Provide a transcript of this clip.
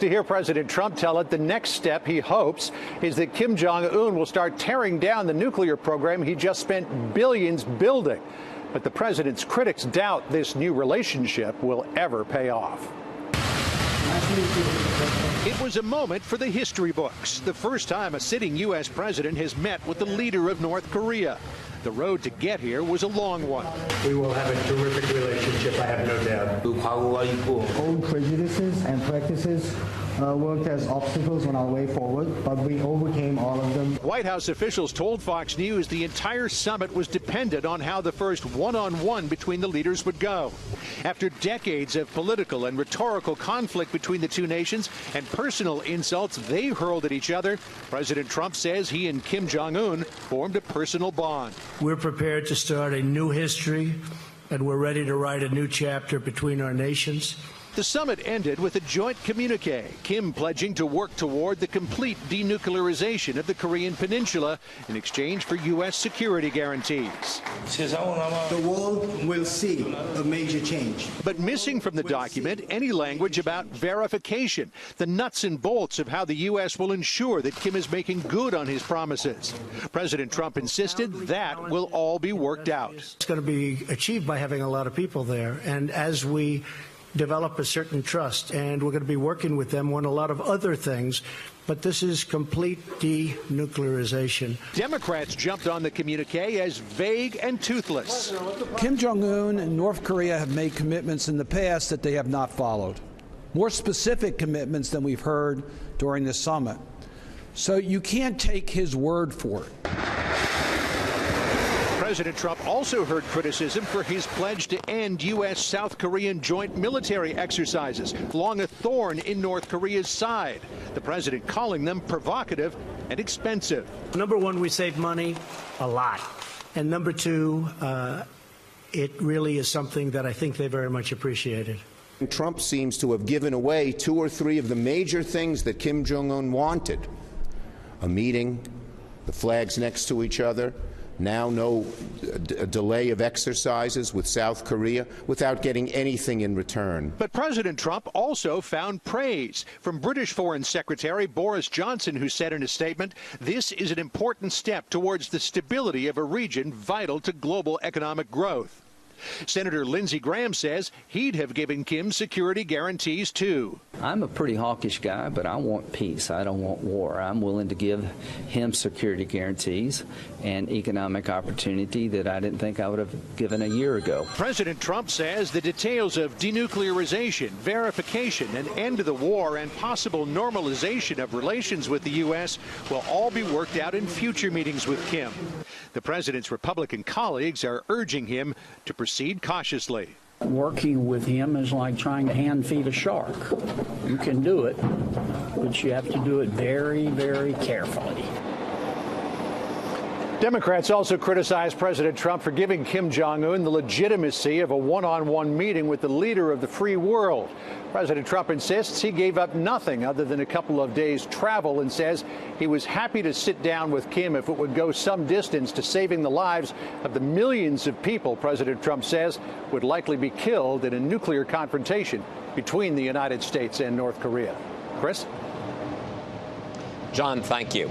To hear President Trump tell it, the next step, he hopes, is that Kim Jong Un will start tearing down the nuclear program he just spent billions building. But the president's critics doubt this new relationship will ever pay off. It was a moment for the history books. The first time a sitting U.S. president has met with the leader of North Korea. The road to get here was a long one. We will have a terrific relationship, I have no doubt. Old prejudices and practices worked as obstacles on our way forward, but we overcame all of them. White House officials told Fox News the entire summit was dependent on how the first one-on-one between the leaders would go. After decades of political and rhetorical conflict between the two nations and personal insults they hurled at each other, President Trump says he and Kim Jong Un formed a personal bond. We're prepared to start a new history, and we're ready to write a new chapter between our nations. The summit ended with a joint communique, Kim pledging to work toward the complete denuclearization of the Korean Peninsula in exchange for U.S. security guarantees. The world will see a major change. But missing from the document any language about verification, the nuts and bolts of how the U.S. will ensure that Kim is making good on his promises. President Trump insisted that will all be worked out. It's going to be achieved by having a lot of people there, and as we develop a certain trust, and we're going to be working with them on a lot of other things, but this is complete denuclearization. Democrats jumped on the communique as vague and toothless. Kim Jong Un and North Korea have made commitments in the past that they have not followed. More specific commitments than we've heard during the summit. So you can't take his word for it. President Trump also heard criticism for his pledge to end U.S.-South Korean joint military exercises, long a thorn in North Korea's side. The president calling them provocative and expensive. Number one, we save money a lot. And number two, it really is something that I think they very much appreciated. Trump seems to have given away 2 or 3 of the major things that Kim Jong Un wanted. A meeting, the flags next to each other, now no delay of exercises with South Korea without getting anything in return. But President Trump also found praise from British Foreign Secretary Boris Johnson, who said in a statement, "This is an important step towards the stability of a region vital to global economic growth." Senator Lindsey Graham says he'd have given Kim security guarantees, too. I'm a pretty hawkish guy, but I want peace. I don't want war. I'm willing to give him security guarantees and economic opportunity that I didn't think I would have given a year ago. President Trump says the details of denuclearization, verification, an end to the war, and possible normalization of relations with the U.S. will all be worked out in future meetings with Kim. The president's Republican colleagues are urging him to proceed cautiously. Working with him is like trying to hand feed a shark. You can do it, but you have to do it very, very carefully. Democrats also criticized President Trump for giving Kim Jong Un the legitimacy of a one-on-one meeting with the leader of the free world. President Trump insists he gave up nothing other than a couple of days' travel and says he was happy to sit down with Kim if it would go some distance to saving the lives of the millions of people President Trump says would likely be killed in a nuclear confrontation between the United States and North Korea. Chris? John, thank you.